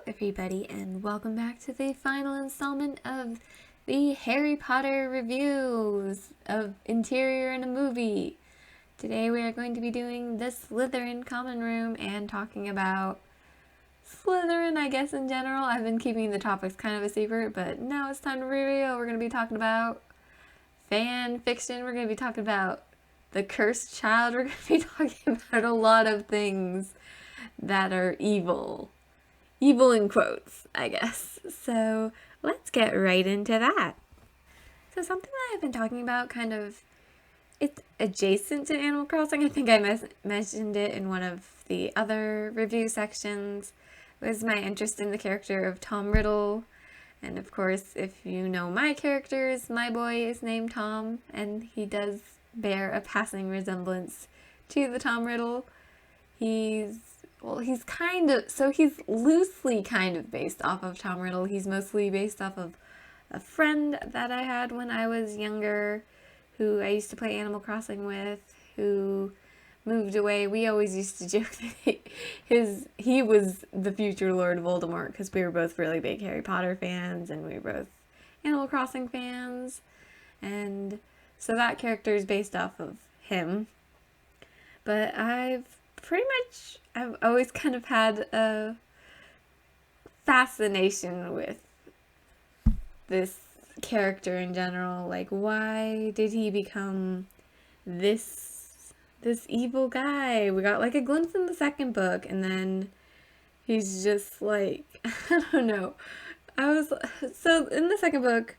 everybody, and welcome back to the final installment of the Harry Potter reviews of Interior in a Movie. Today we are going to be doing the Slytherin Common Room and talking about Slytherin, I guess, in general. I've been keeping the topics kind of a secret, but now it's time to reveal. We're going to be talking about fan fiction. We're going to be talking about the cursed child. We're going to be talking about a lot of things that are evil. Evil in quotes, I guess. So let's get right into that. So something that I've been talking about it's adjacent to Animal Crossing. I think I mentioned it in one of the other review sections, was my interest in the character of Tom Riddle. And of course, if you know my characters, my boy is named Tom, and he does bear a passing resemblance to the Tom Riddle. He's loosely kind of based off of Tom Riddle. He's mostly based off of a friend that I had when I was younger, who I used to play Animal Crossing with, who moved away. We always used to joke that he was the future Lord Voldemort, because we were both really big Harry Potter fans, and we were both Animal Crossing fans, and so that character is based off of him. But I've always kind of had a fascination with this character in general. Like, why did he become this evil guy? We got like a glimpse in the second book, and then he's just like, I don't know. So in the second book,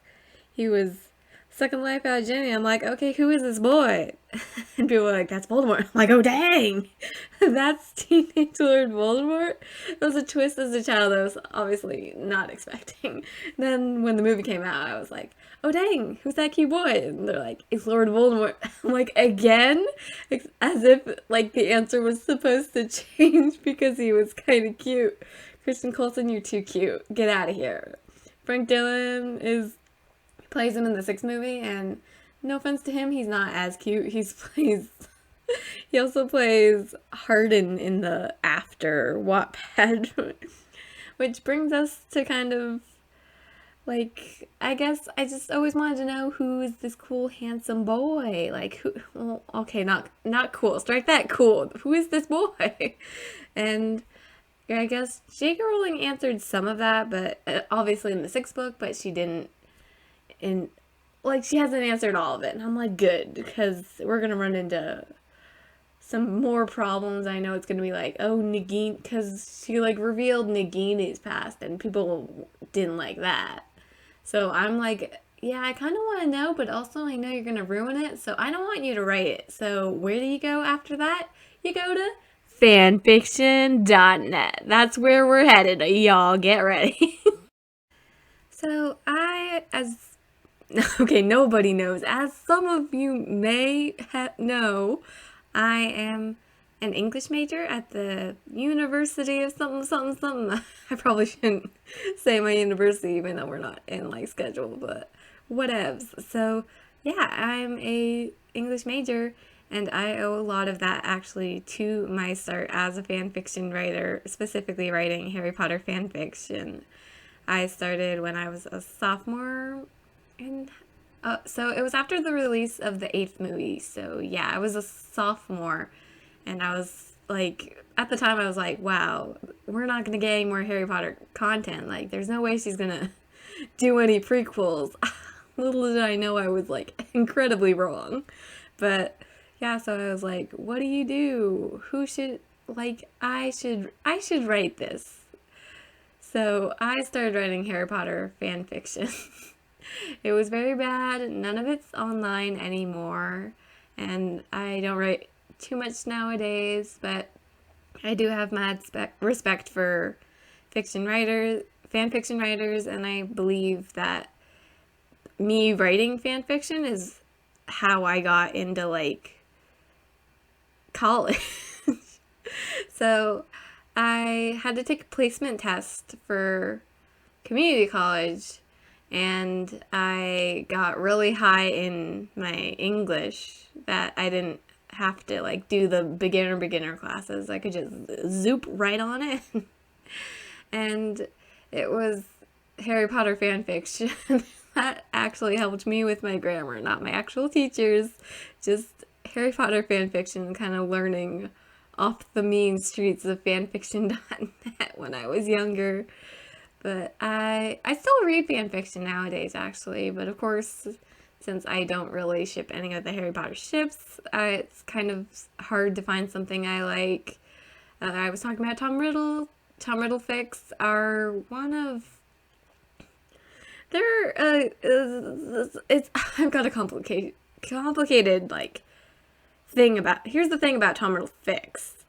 he was sucking life out of Jenny. I'm like, okay, who is this boy? And people were like, that's Voldemort. I'm like, oh dang, that's teenage Lord Voldemort? That was a twist as a child I was obviously not expecting. Then when the movie came out, I was like, oh dang, who's that cute boy? And they're like, it's Lord Voldemort. I'm like, again? As if like the answer was supposed to change because he was kind of cute. Kristen Coulson, you're too cute. Get out of here. Frank Dillon plays him in the 6th movie, and no offense to him, he's not as cute. He also plays Hardin in the after Wattpad, which brings us to kind of like, I guess I just always wanted to know, who is this cool handsome boy? Like, who? Well, okay, not cool. Strike that cool. Who is this boy? And I guess J.K. Rowling answered some of that, but obviously in the 6th book, but she didn't. She hasn't answered all of it, and I'm like, good, because we're gonna run into some more problems. I know it's gonna be like, oh, Nagini, because she like revealed Nagini's past, and people didn't like that. So I'm like, yeah, I kind of want to know, but also I know you're gonna ruin it, so I don't want you to write it. So where do you go after that? You go to fanfiction.net. That's where we're headed, y'all. Get ready. So okay, nobody knows. As some of you may know, I am an English major at the University of something. I probably shouldn't say my university, even though we're not in like schedule, but whatevs. So yeah, I'm a English major, and I owe a lot of that actually to my start as a fan fiction writer, specifically writing Harry Potter fan fiction. I started when I was a sophomore. And so it was after the release of the 8th movie. So yeah, I was a sophomore, and I was like, at the time I was like, wow, we're not gonna get any more Harry Potter content. Like, there's no way she's gonna do any prequels. Little did I know I was like incredibly wrong. But yeah, so I was like, what do you do? Who should, like, I should write this. So I started writing Harry Potter fan fiction. It was very bad. None of it's online anymore, and I don't write too much nowadays, but I do have mad respect for fan fiction writers, and I believe that me writing fan fiction is how I got into like college. So I had to take a placement test for community college, and I got really high in my English that I didn't have to like do the beginner classes. I could just zoop right on it. And it was Harry Potter fan fiction. That actually helped me with my grammar, not my actual teachers, just Harry Potter fan fiction, kind of learning off the mean streets of fanfiction.net when I was younger. But I still read fan fiction nowadays, actually. But of course, since I don't really ship any of the Harry Potter ships, it's kind of hard to find something I like. I was talking about Tom Riddle. Tom Riddle fics are one of they're it's I've got a complicated like thing about. Here's the thing about Tom Riddle fics.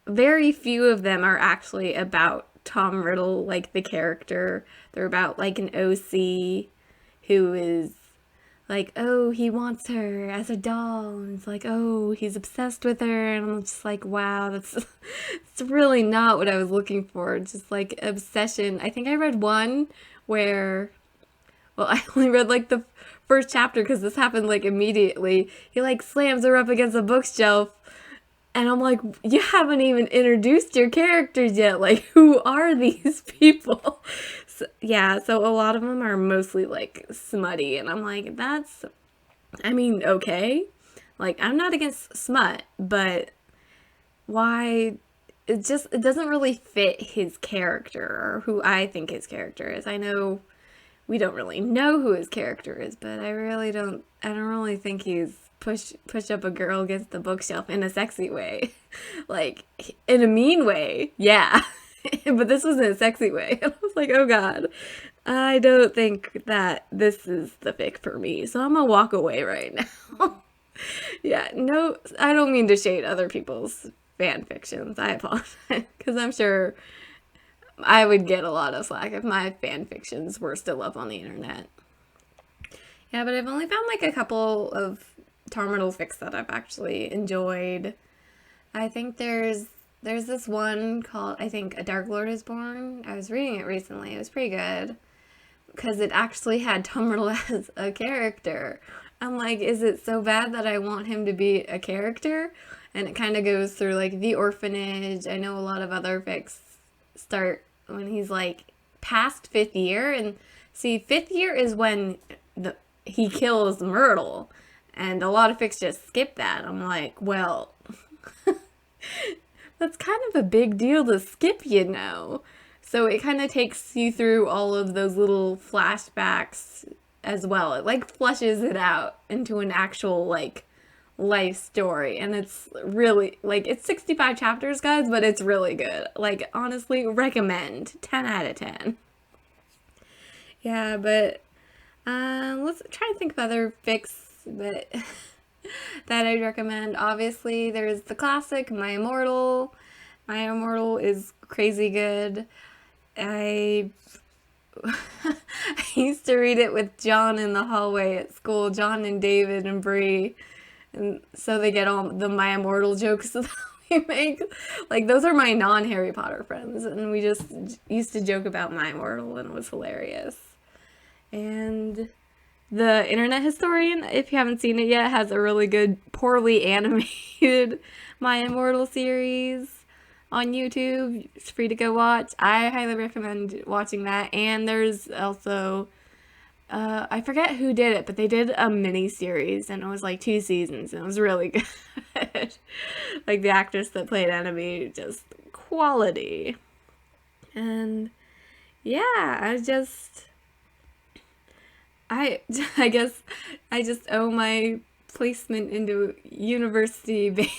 Very few of them are actually about Tom Riddle, like the character. They're about like an OC who is like, oh, he wants her as a doll, and it's like, oh, he's obsessed with her, and I'm just like, wow, that's it's really not what I was looking for. Just like obsession. I think I read one where, well, I only read like the first chapter because this happened like immediately. He like slams her up against a bookshelf, and I'm like, you haven't even introduced your characters yet. Like, who are these people? So, yeah, so a lot of them are mostly like smutty, and I'm like, I mean, okay. Like, I'm not against smut, but why? It doesn't really fit his character or who I think his character is. I know we don't really know who his character is, but I don't really think he's push up a girl against the bookshelf in a sexy way. Like, in a mean way, yeah. But this was in a sexy way. And I was like, oh god, I don't think that this is the fic for me, so I'm gonna walk away right now. Yeah, no, I don't mean to shade other people's fan fictions. I apologize, because I'm sure I would get a lot of slack if my fan fictions were still up on the internet. Yeah, but I've only found like a couple of Tom Riddle fics that I've actually enjoyed. I think there's this one called, I think, A Dark Lord is Born. I was reading it recently. It was pretty good because it actually had Tom Riddle as a character. I'm like, is it so bad that I want him to be a character? And it kind of goes through like the orphanage. I know a lot of other fics start when he's like past fifth year, and see, fifth year is when he kills Myrtle, and a lot of fics just skip that. I'm like, well, that's kind of a big deal to skip, you know. So it kind of takes you through all of those little flashbacks as well. It like flushes it out into an actual like life story, and it's really like, it's 65 chapters, guys, but it's really good. Like, honestly, recommend. 10 out of 10. Yeah, but let's try and think of other fics but that I'd recommend. Obviously, there's the classic My Immortal. My Immortal is crazy good. I used to read it with John in the hallway at school, John and David and Bree, and so they get all the My Immortal jokes that we make. Like, those are my non-Harry Potter friends, and we just used to joke about My Immortal, and it was hilarious. And the Internet Historian, if you haven't seen it yet, has a really good, poorly animated My Immortal series on YouTube. It's free to go watch. I highly recommend watching that. And there's also, I forget who did it, but they did a mini series, and it was like 2 seasons, and it was really good. Like, the actress that played Enemy, just quality. And yeah, I guess I just owe my placement into university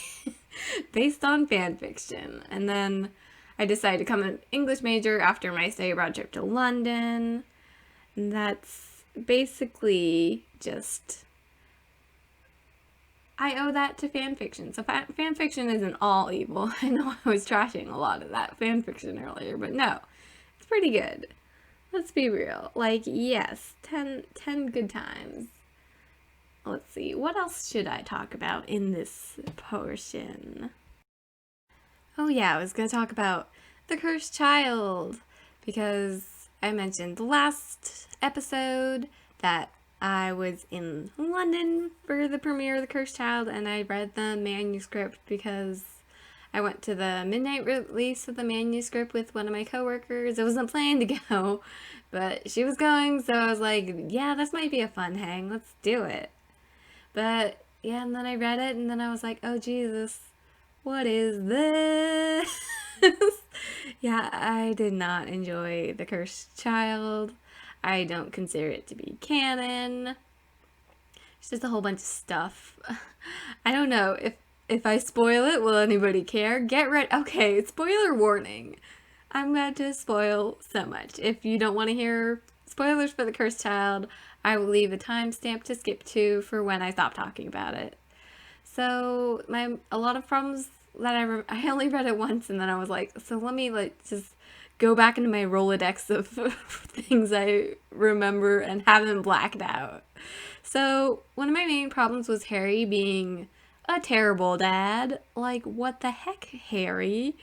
based on fan fiction. And then I decided to become an English major after my study abroad trip to London. And that's basically just, I owe that to fan fiction. So fan fiction isn't all evil. I know I was trashing a lot of that fan fiction earlier, but no, it's pretty good. Let's be real. Like, yes, 10 good times. Let's see, what else should I talk about in this portion? Oh yeah, I was going to talk about The Cursed Child, because I mentioned the last episode that I was in London for the premiere of The Cursed Child, and I read the manuscript because I went to the midnight release of the manuscript with one of my coworkers. I wasn't planning to go, but she was going, so I was like, yeah, this might be a fun hang. Let's do it. But yeah, and then I read it, and then I was like, oh Jesus, what is this? Yeah, I did not enjoy The Cursed Child. I don't consider it to be canon. It's just a whole bunch of stuff. I don't know if I spoil it, will anybody care? Get ready. Okay, spoiler warning. I'm going to spoil so much. If you don't want to hear spoilers for The Cursed Child, I will leave a timestamp to skip to for when I stop talking about it. So a lot of problems that I only read it once, and then I was like, so let me just go back into my Rolodex of things I remember and haven't blacked out. So one of my main problems was Harry being a terrible dad. Like, what the heck, Harry?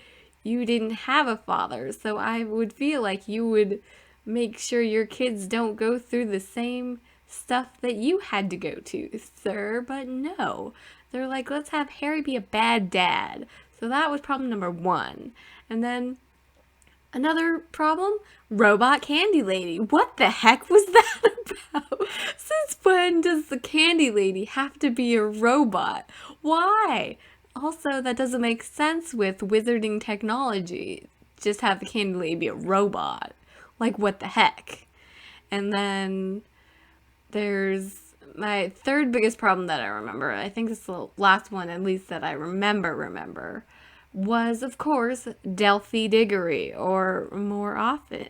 You didn't have a father, so I would feel like you would make sure your kids don't go through the same stuff that you had to go to, sir. But no, they're like, let's have Harry be a bad dad. So that was problem number one. And then another problem, robot candy lady. What the heck was that about? Since when does the candy lady have to be a robot? Why? Also, that doesn't make sense with wizarding technology. Just have the candy lady be a robot. Like, what the heck? And then there's my third biggest problem that I remember. I think it's the last one, at least that I remember, was, of course, Delphi Diggory, or more often,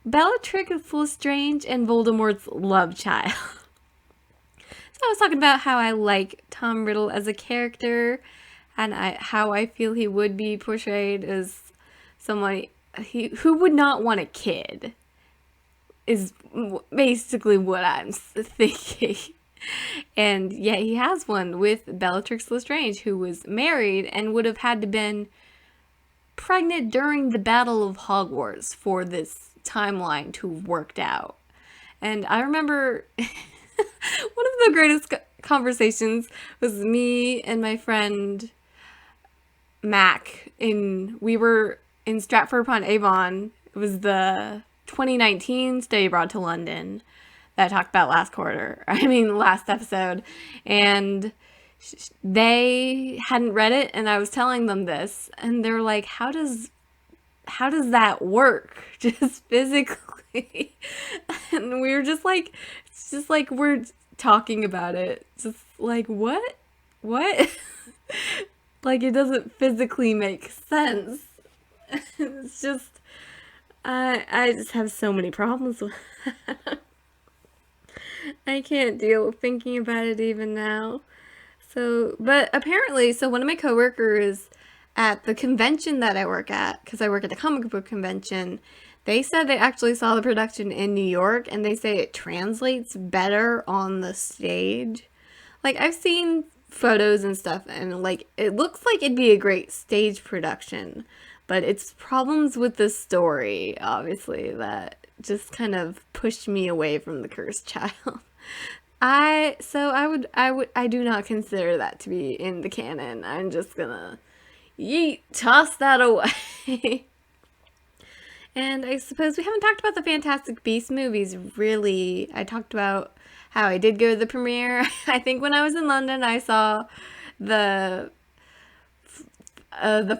Bellatrix Lestrange and Voldemort's love child. So I was talking about how I like Tom Riddle as a character, and how I feel he would be portrayed as someone who would not want a kid, is basically what I'm thinking. And yeah, he has one with Bellatrix Lestrange, who was married and would have had to been pregnant during the Battle of Hogwarts for this timeline to have worked out. And I remember one of the greatest conversations was me and my friend Mac. We were in Stratford-upon-Avon. It was the 2019 study abroad to London that I talked about last episode, and they hadn't read it, and I was telling them this, and they were like, how does that work, just physically? And we were just like, it's just like we're talking about it, just like, what like, it doesn't physically make sense. It's just, I just have so many problems with that. I can't deal with thinking about it even now. So, but apparently, so one of my coworkers at the convention that I work at, because I work at the comic book convention, they said they actually saw the production in New York, and they say it translates better on the stage. Like, I've seen photos and stuff, and like, it looks like it'd be a great stage production, but it's problems with the story, obviously, that just kind of pushed me away from The Cursed Child. I do not consider that to be in the canon. I'm just gonna toss that away. And I suppose we haven't talked about the Fantastic Beasts movies, really. I talked about how I did go to the premiere. I think when I was in London, I saw the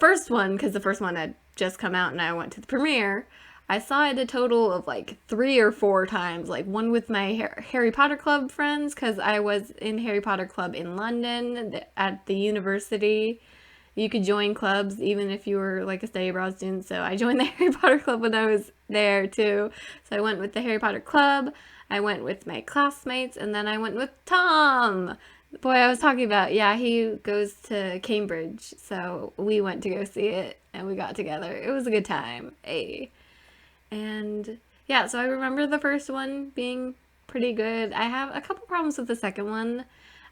first one, because the first one had just come out and I went to the premiere. I saw it a total of like 3 or 4 times, like one with my Harry Potter Club friends, because I was in Harry Potter Club in London at the university. You could join clubs even if you were like a study abroad student, so I joined the Harry Potter Club when I was there too. So I went with the Harry Potter Club, I went with my classmates, and then I went with Tom, the boy I was talking about. Yeah, he goes to Cambridge, so we went to go see it, and we got together. It was a good time. And yeah, so I remember the first one being pretty good. I have a couple problems with the second one.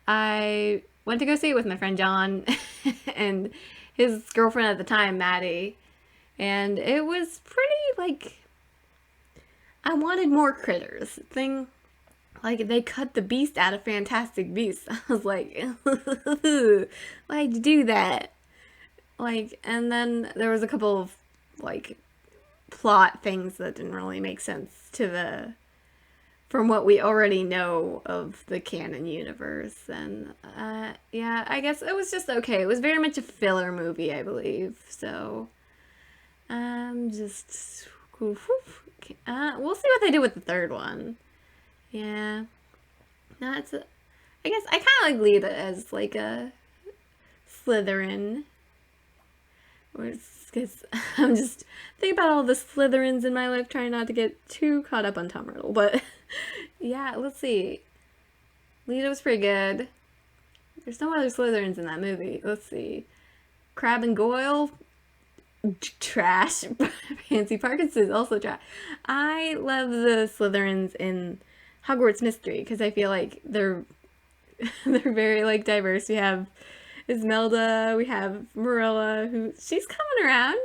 I went to go see it with my friend John and his girlfriend at the time, Maddie. And it was pretty, like, I wanted more critters. Like, they cut the beast out of Fantastic Beasts. I was like, why'd you do that? Like, and then there was a couple of, like, plot things that didn't really make sense from what we already know of the canon universe. And, yeah, I guess it was just okay. It was very much a filler movie, I believe. So, just, we'll see what they do with the third one. Yeah. That's, I guess, I kind of like Lita as, like, a Slytherin. Because I'm just thinking about all the Slytherins in my life, trying not to get too caught up on Tumblr. But yeah, let's see. Lita was pretty good. There's no other Slytherins in that movie. Let's see. Crab and Goyle, trash. Fancy Parkinson's, also trash. I love the Slytherins in Hogwarts Mystery because I feel like they're very like diverse. We have Ismelda, we have Marilla, who she's coming around.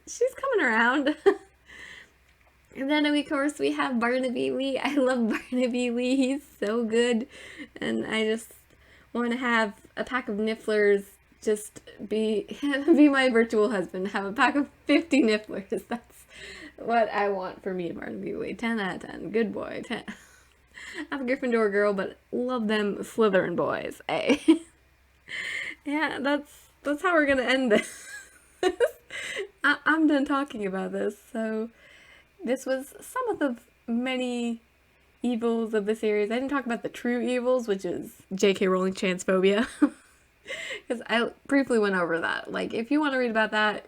She's coming around. And then of course we have Barnaby Lee. I love Barnaby Lee. He's so good. And I just want to have a pack of nifflers just be my virtual husband. Have a pack of 50 nifflers. That's what I want for me and Barnaby Lee. 10 out of 10. Good boy. 10. I'm a Gryffindor girl, but love them Slytherin boys. Hey. Yeah, that's how we're gonna end this. I'm done talking about this. So this was some of the many evils of the series. I didn't talk about the true evils, which is J.K. Rowling transphobia, because I briefly went over that. Like, if you want to read about that,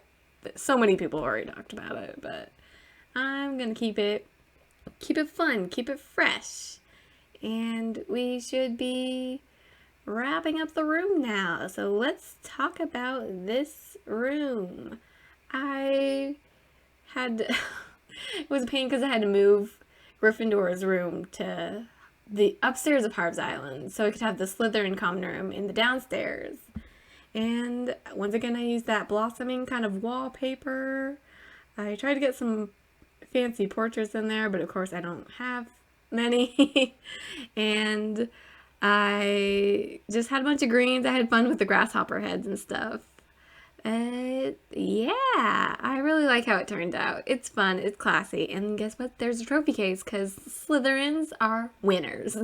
so many people already talked about it, but I'm gonna keep it fun, keep it fresh, and we should be wrapping up the room now. So let's talk about this room. I had it was a pain because I had to move Gryffindor's room to the upstairs of Harv's Island so I could have the Slytherin common room in the downstairs. And once again, I used that blossoming kind of wallpaper. I tried to get some fancy portraits in there, but of course I don't have many. And I just had a bunch of greens. I had fun with the grasshopper heads and stuff. Yeah, I really like how it turned out. It's fun, it's classy, and guess what? There's a trophy case because Slytherins are winners.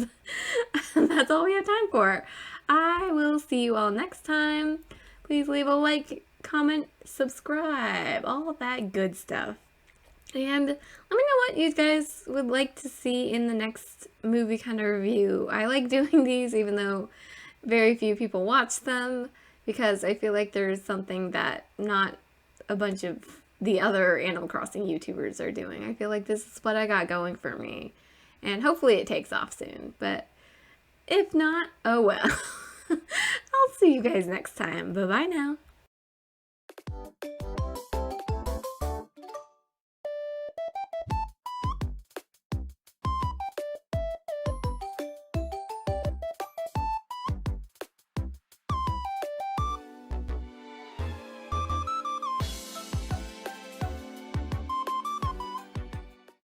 That's all we have time for. I will see you all next time. Please leave a like, comment, subscribe, all of that good stuff. And let me know what you guys would like to see in the next movie kind of review. I like doing these even though very few people watch them, because I feel like there's something that not a bunch of the other Animal Crossing YouTubers are doing. I feel like this is what I got going for me. And hopefully it takes off soon. But if not, oh well. I'll see you guys next time. Bye-bye now.